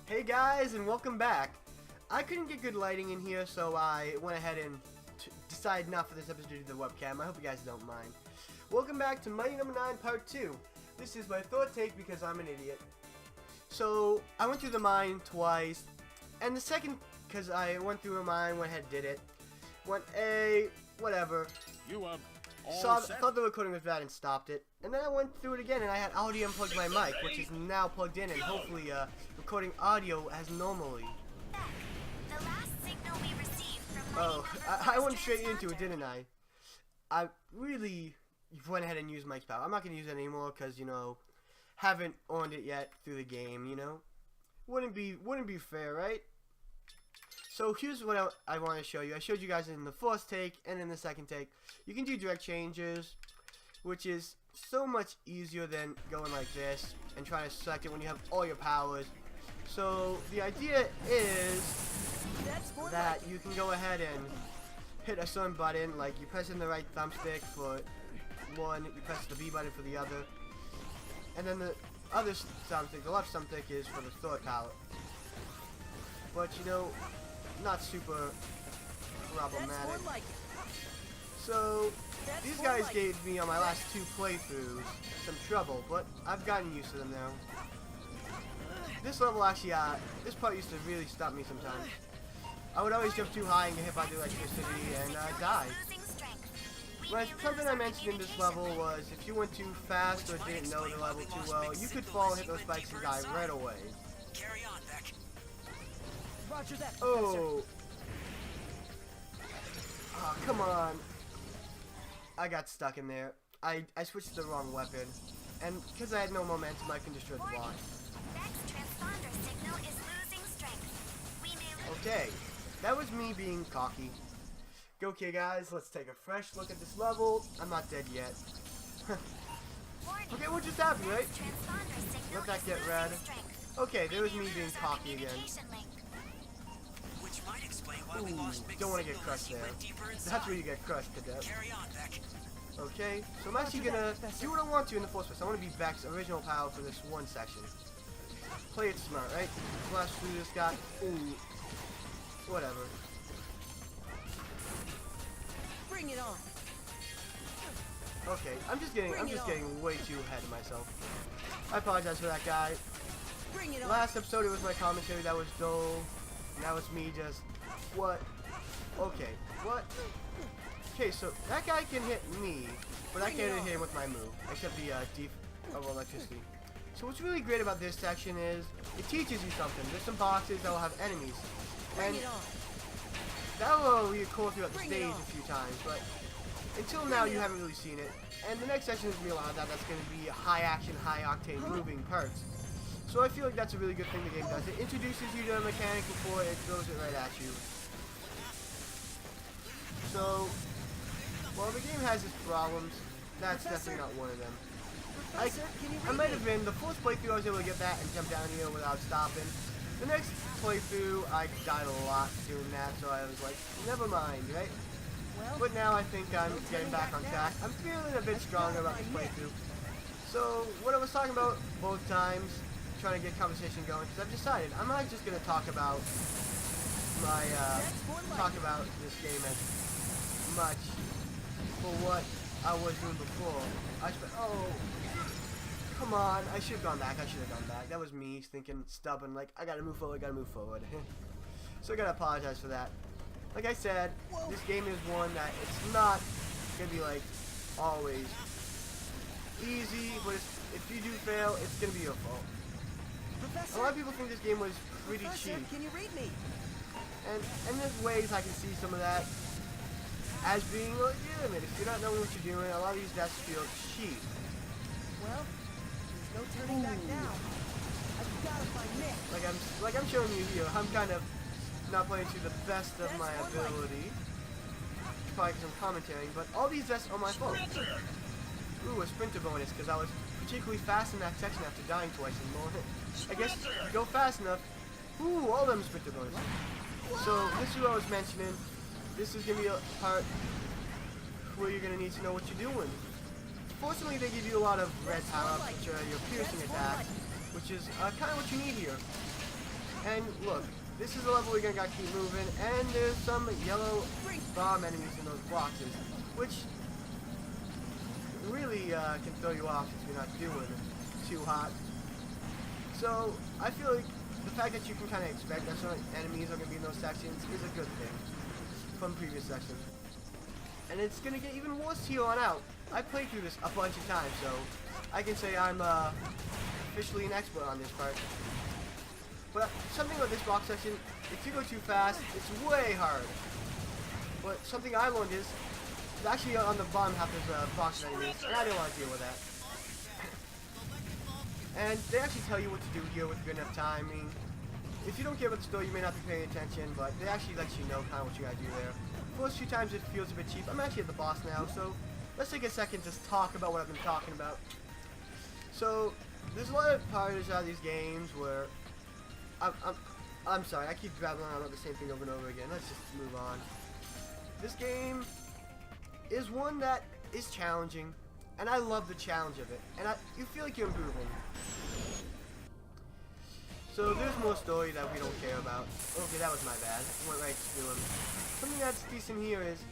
Hey guys, and welcome back. I couldn't get good lighting in here, so I went ahead and decided not for this episode to do the webcam. I hope you guys don't mind. Welcome back to Mighty Number 9 Part 2. This is my third take because I'm an idiot. So, I went through the mine twice, and the second, because I went through a mine, went ahead and did it. Went, whatever. You all set? Thought the recording was bad and stopped it. And then I went through it again and I had already unplugged my mic, which is now plugged in and hopefully recording audio as normally. The last signal we received from I went straight into it, didn't I? I really went ahead and used Mike's power. I'm not going to use it anymore because, you know, haven't earned it yet through the game, you know? Wouldn't be fair, right? So here's what I want to show you. I showed you guys in the first take and in the second take. You can do direct changes, which is so much easier than going like this and trying to select it when you have all your powers. So the idea is that you can go ahead and hit a certain button, like you press in the right thumbstick for one, you press the B button for the other, and then the other thumbstick, the left thumbstick, is for the third power. But you know, not super problematic. So these guys gave me on my last two playthroughs some trouble, but I've gotten used to them now. This level actually, this part used to really stop me sometimes. I would always jump too high and get hit by the electricity and die. Something I mentioned in this level was if you went too fast or didn't know the level too well, you could fall and hit those spikes and die right away. Carry on, Beck. Roger that, Oh, come on. I got stuck in there. I switched to the wrong weapon. And because I had no momentum, I can destroy the block. Next transponder signal is losing strength. We may lose. Okay, that was me being cocky. Okay guys, let's take a fresh look at this level. I'm not dead yet. Okay, what just happened, right? Transponder signal Let that is get losing red. strength. Okay, there was me being Lose our cocky again. communication link. Which might explain why we lost Beck's Don't want to get signal as crushed he there. went deeper inside. That's where you get crushed to death. Carry on, Beck. Okay, so I'm actually gonna do what I want to in the first place. I want to be Beck's original power for this one section. Play it smart, right? Flash through this guy. Ooh. Whatever. Bring it on. Okay, I'm just getting way too ahead of myself. I apologize for that guy. Bring it on. Last episode it was my commentary that was dull. Now it's me just what? Okay, what? Okay, so that guy can hit me, but I can't hit him with my move, except the deep of electricity. So what's really great about this section is it teaches you something. There's some boxes that will have enemies, Bring and it on. that will reoccur throughout the stage a few times, but until now you haven't really seen it. And the next section is going to be a lot of that. That's going to be high action, high octane moving parts. So I feel like that's a really good thing the game does. It introduces you to the mechanic before it throws it right at you. So, while the game has its problems, that's definitely not one of them. I might have been, the first playthrough I was able to get that and jump down here without stopping. The next playthrough I died a lot doing that, so I was like, never mind, right? But now I think I'm getting back on track. I'm feeling a bit stronger about this playthrough. So, what I was talking about both times, trying to get conversation going, because I've decided I'm not just going to talk about this game as much for what I was doing before. Come on, I should have gone back. That was me thinking stubborn, like, I gotta move forward. So I gotta apologize for that. Like I said, this game is one that it's not gonna be like always easy, but if you do fail, it's gonna be your fault. Professor, A lot of people think this game was pretty cheap, can you read me? and there's ways I can see some of that as being legitimate. If you're not knowing what you're doing, a lot of these deaths feel cheap. Well, there's no turning back now. I've got to find Nick. Like I'm showing you here, I'm kind of not playing to the best of my ability. Probably some commentary, but all these vests are my fault. Ooh, a sprinter bonus, because I was particularly fast in that section after dying twice and more. I guess if you go fast enough. Ooh, all them sprinter bonuses. So this is what I was mentioning. This is gonna be a part where you're gonna need to know what you're doing. Fortunately, they give you a lot of red power-ups, which are your piercing attacks, which is kind of what you need here. And look, this is a level we're gonna keep moving, and there's some yellow bomb enemies in those boxes, which really can throw you off if you're not doing too hot. So I feel like the fact that you can kind of expect that certain enemies are gonna be in those sections is a good thing from previous sections. And it's gonna get even worse here on out. I played through this a bunch of times, so I can say I'm officially an expert on this part. But something about this box section, if you go too fast, it's way hard. But something I learned is, actually on the bottom half there's box enemies, and I didn't want to deal with that. And they actually tell you what to do here with good enough timing. If you don't care about the story, you may not be paying attention, but they actually let you know kind of what you gotta do there. First few times it feels a bit cheap. I'm actually at the boss now, so let's take a second to talk about what I've been talking about. So, there's a lot of parts out of these games where I'm sorry, I keep babbling on about the same thing over and over again. Let's just move on. This game is one that is challenging, and I love the challenge of it, and you feel like you're improving. So there's more story that we don't care about. Okay, that was my bad. I went right to him. Something that's decent here is,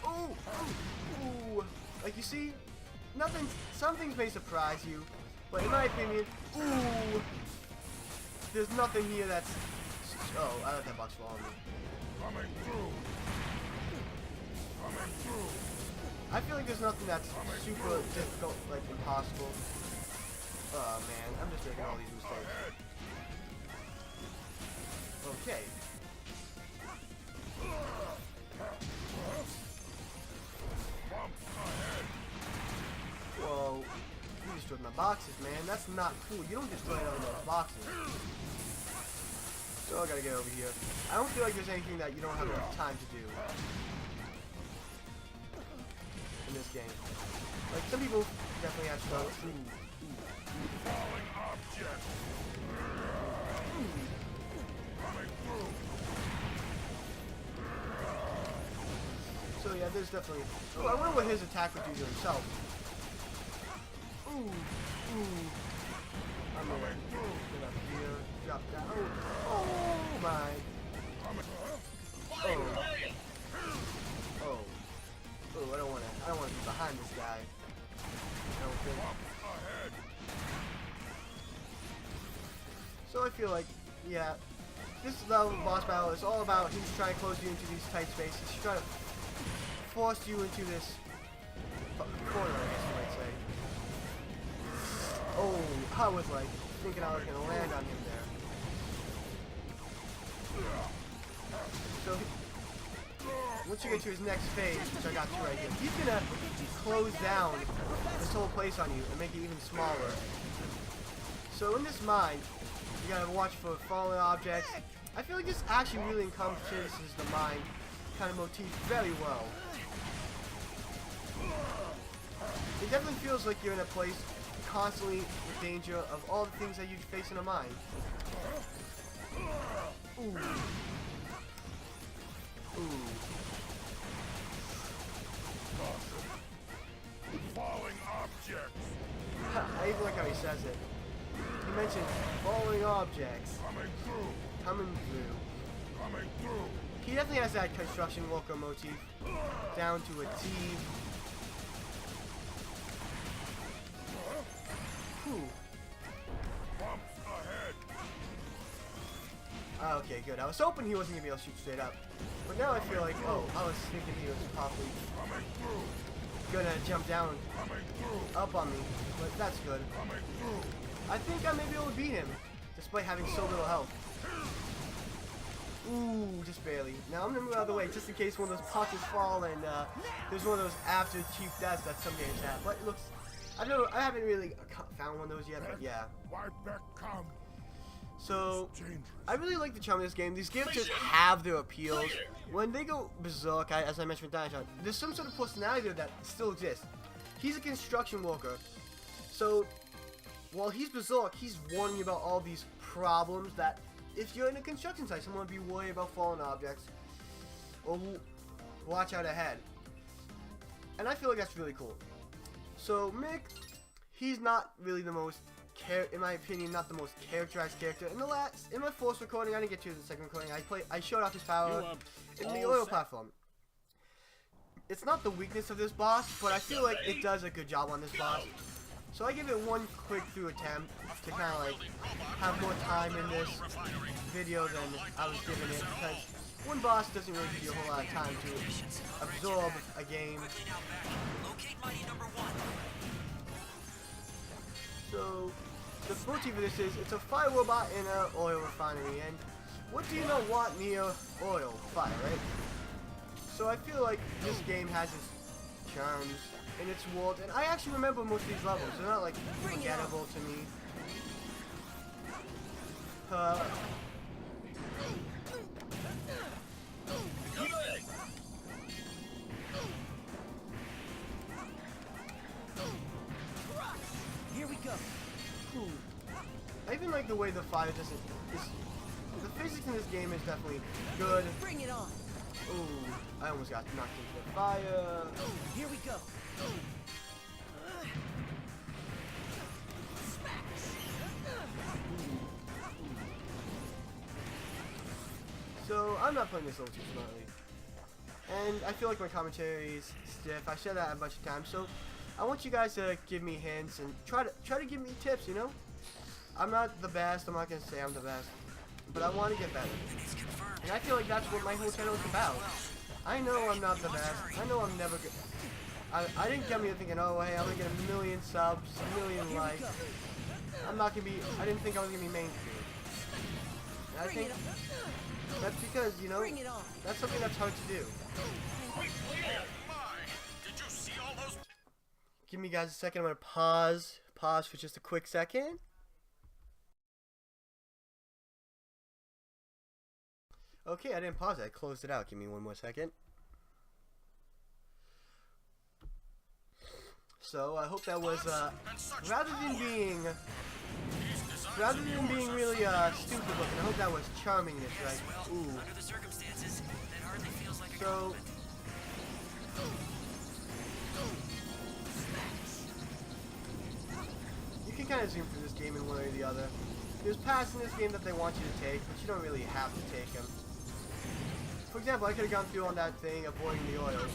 ooh, like you see, nothing. Some things may surprise you, but in my opinion, ooh. There's nothing here that's... Oh, I let that box fall on me. Coming through. Coming through. I feel like there's nothing that's super difficult, like impossible. Oh man, I'm just making all these mistakes. Okay. Whoa. You destroyed my boxes, man. That's not cool. You don't destroy all those boxes. So I gotta get over here. I don't feel like there's anything that you don't have enough time to do in this game. Like, some people definitely have struggles. Falling objects. Coming through. So yeah, there's definitely... Oh, I wonder what his attack would do to himself. Ooh. I'm gonna get up here, drop down. Oh my. Oh, I don't wanna be behind this guy. I don't think. So I feel like, yeah, this level of boss battle is all about he's trying to close you into these tight spaces. He's trying to force you into this corner, I guess you might say. Oh, I was like thinking I was gonna land on him there. So once you get to his next phase, which I got to right here, he's gonna close down this whole place on you and make it even smaller. So in this mine, you gotta watch for fallen objects. I feel like this actually really encompasses the mine kind of motif very well. It definitely feels like you're in a place constantly in danger of all the things that you face in a mine. Ooh. Falling objects. I even like how he says it. He mentioned falling objects. Coming through. He definitely has that construction worker motif down to a T. Bumps ahead. Okay, good. I was hoping he wasn't gonna be able to shoot straight up, but now I feel like, oh, I was thinking he was probably gonna jump down up on me, but that's good. I think I may be able to beat him, despite having so little health. Ooh, just barely. Now I'm gonna move out of the way just in case one of those punches fall and there's one of those after chief deaths that some games have. But it looks, I haven't really found one of those yet, but yeah. Why back come? So, I really like the charm of this game. These games just have their appeals. When they go berserk, as I mentioned with Dinosaur, there's some sort of personality there that still exists. He's a construction worker. So, while he's berserk, he's warning you about all these problems that, if you're in a construction site, someone would be worried about fallen objects. Or watch out ahead. And I feel like that's really cool. So, Mick, he's not really the most in my opinion, not the most characterized character. In my first recording, I didn't get to the second recording. I showed off his power in the oil platform. It's not the weakness of this boss, but I feel like it does a good job on this boss. So I give it one quick through attempt to kind of like have more time in this video than I was giving it, because one boss doesn't really give you a whole lot of time to absorb a game. Locate mighty number 1. So the motif of this is it's a fire robot in an oil refinery, and what do you know want near oil? Fire, right? So I feel like this game has its charms in its world, and I actually remember most of these levels. They're not like forgettable to me. Here we go. I even like the way the fire doesn't. The physics in this game is definitely good. Bring it on. Ooh, I almost got knocked into the fire. Here we go. So I'm not playing this a little too smartly, and I feel like my commentary is stiff. I said that a bunch of times, so I want you guys to give me hints and try to give me tips. You know, I'm not the best. I'm not gonna say I'm the best, but I want to get better. And I feel like that's what my whole channel is about. I know I'm not the best. I know I'm never good. I didn't get me to thinking, oh hey, I'm gonna get a million subs, a million likes. I'm not gonna be. I didn't think I was gonna be mainstream. And I think that's because, you know, that's something that's hard to do. Did you see all those? Give me guys a second. I'm gonna pause for just a quick second. Okay, I didn't pause it. I closed it out. Give me one more second. So I hope that was rather than being really stupid looking, I hope that was charmingness, right? Ooh. Under the circumstances, that hardly feels like a So you can kind of zoom through this game in one way or the other. There's paths in this game that they want you to take, but you don't really have to take them. For example, I could have gone through on that thing, avoiding the oil.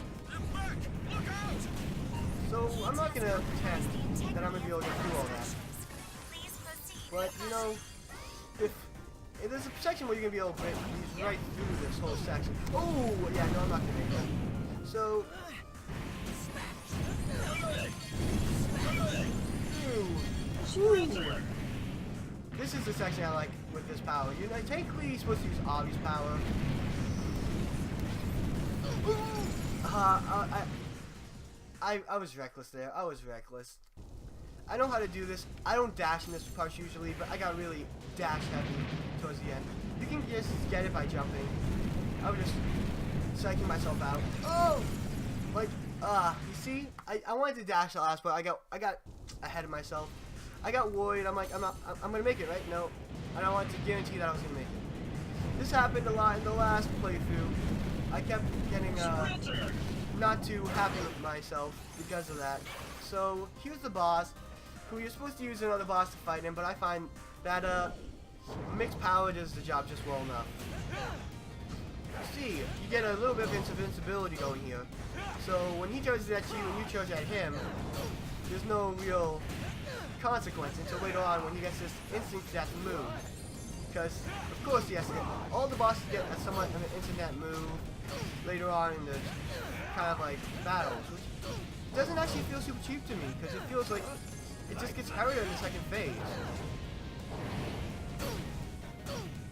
So I'm not gonna pretend that I'm gonna be able to get through all that. Please proceed. But you know, if there's a section where you're gonna be able to use right through this whole section. Oh yeah, no, I'm not gonna make that. So. Ooh. This is the section I like with this power. You're not technically supposed to use Avi's power. I was reckless there. I was reckless. I know how to do this. I don't dash in this part usually, but I got really dash heavy towards the end. You can just get it by jumping. I was just psyching myself out. Oh! Like, you see? I wanted to dash the last, but I got ahead of myself. I got worried. I'm like, I'm gonna make it, right? No. And I wanted to guarantee that I was gonna make it. This happened a lot in the last playthrough. I kept getting, not too happy with myself because of that. So, here's the boss, who you're supposed to use another boss to fight him, but I find that, mixed power does the job just well enough. You see, you get a little bit of invincibility going here. So, when he charges at you and you charge at him, there's no real consequence until later on when he gets this instant death move. Because, of course, he has to get, all the bosses get a somewhat of an instant death move later on in the kind of like battles, which doesn't actually feel super cheap to me, because it feels like it just gets harder in the second phase.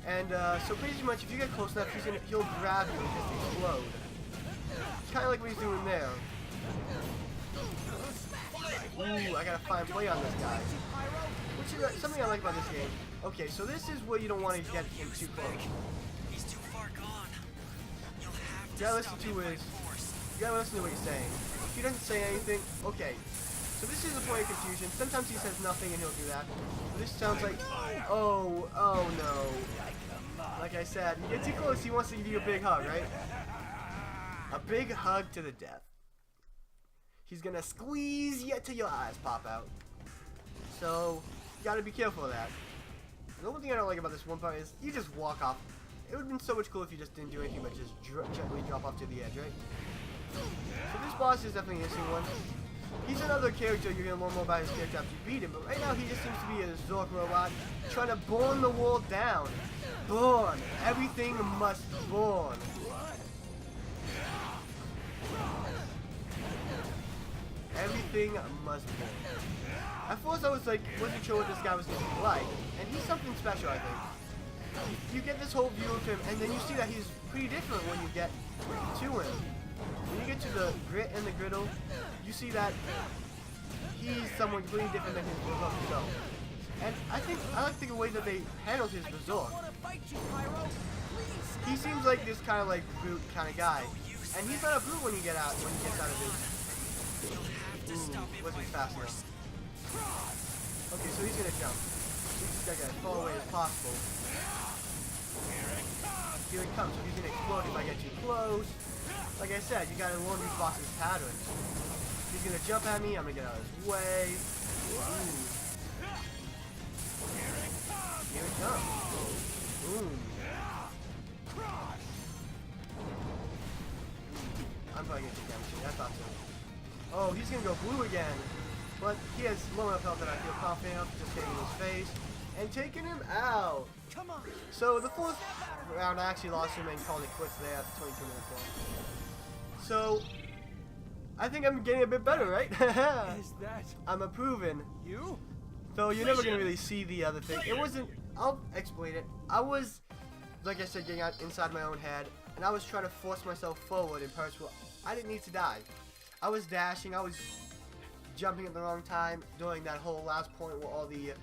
And so pretty much if you get close enough, he'll grab you and just explode. Kind of like what he's doing there. Ooh, I gotta find play on this guy. Which is something I like about this game. Okay, so this is where you don't want to get him too close. He's too far gone. You'll have to You gotta listen stop to him by his. force. You gotta listen to what he's saying. If he doesn't say anything, okay. So this is a point of confusion. Sometimes he says nothing and he'll do that. This sounds like, oh no. Like I said, you get too close, he wants to give you a big hug, right? A big hug to the death. He's gonna squeeze you till your eyes pop out. So, You gotta be careful of that. The only thing I don't like about this one part is you just walk off. It would have been so much cooler if you just didn't do anything but just gently drop off to the edge, right? So this boss is definitely an interesting one. He's another character you're gonna learn more about his character after you beat him, but right now he just seems to be a Zork robot trying to burn the world down. Burn! Everything must burn. Everything must burn. At first I was like, wasn't sure what this guy was gonna be like, and he's something special, I think. You get this whole view of him, and then you see that he's pretty different when you get to him. When you get to the grit and the griddle, you see that he's someone completely different than his Berserk self. And I like the way that they handled his Berserk. He seems like this kind of like brute kind of guy, and he's not a brute when he gets out of his. Ooh, wasn't fast enough. Okay, so he's gonna jump. He's just gotta get as far away as possible. Here it comes. So he's gonna explode if I get too close. Like I said, you gotta learn these bosses' patterns. He's gonna jump at me. I'm gonna get out of his way. Ooh. Here it comes. Boom. I'm probably gonna take damage. I thought so. Oh, he's gonna go blue again. But he has low enough health that I feel confident enough just hitting his face and taking him out. Come on. So the fourth round, I actually lost him and called it quits there after 22 minutes long. So I think I'm getting a bit better, right? Is that I'm improving. you? Though you're never gonna really see the other thing. It wasn't. I'll explain it. I was, like I said, getting out inside my own head, and I was trying to force myself forward in parts where I didn't need to die. I was dashing. I was jumping at the wrong time during that whole last point where all the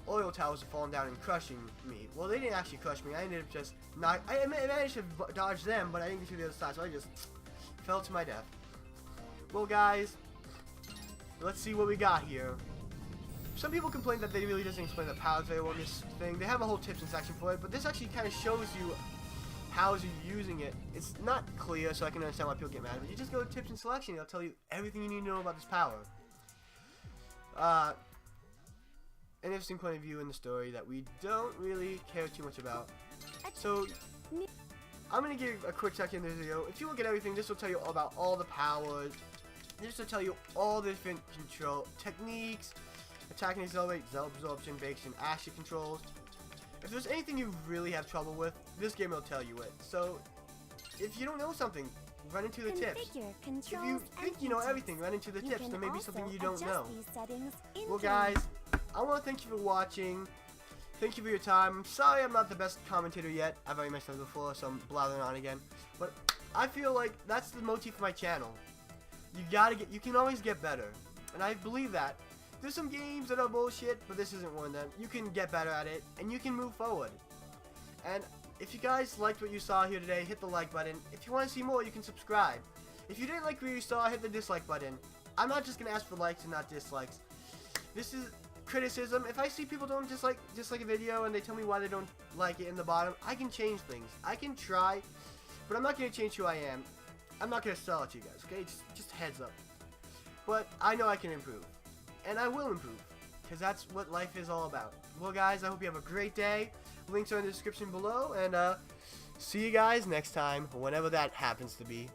oil towers were falling down and crushing me. Well, they didn't actually crush me. I ended up just not. I managed to dodge them, but I didn't get to the other side, so I just fell to my death. Well, guys, let's see what we got here. Some people complain that they really doesn't explain the powers very well in this thing. They have a whole tips and section for it, but this actually kind of shows you how you're using it. It's not clear, so I can understand why people get mad, but you just go to tips and selection, it'll tell you everything you need to know about this power. An interesting point of view in the story that we don't really care too much about. So, I'm going to give a quick check in this video. If you look at everything, this will tell you all about all the powers. This will tell you all the different control techniques, attack and accelerate, absorption, evasion, action controls. If there's anything you really have trouble with, this game will tell you it. So, if you don't know something, run into the tips. If you think you know everything, run into the tips. There may be something you don't know. Well, guys, I want to thank you for watching. Thank you for your time. I'm sorry I'm not the best commentator yet. I've already mentioned that before, so I'm blathering on again. But I feel like that's the motif of my channel. You can always get better. And I believe that. There's some games that are bullshit, but this isn't one of them. You can get better at it, and you can move forward. And if you guys liked what you saw here today, hit the like button. If you want to see more, you can subscribe. If you didn't like what you saw, hit the dislike button. I'm not just going to ask for likes and not dislikes. This is criticism. If I see people don't dislike a video and they tell me why they don't like it in the bottom, I can change things. I can try, but I'm not going to change who I am. I'm not going to sell it to you guys, okay? Just heads up. But I know I can improve. And I will improve. Because that's what life is all about. Well, guys, I hope you have a great day. Links are in the description below. And see you guys next time, whenever that happens to be.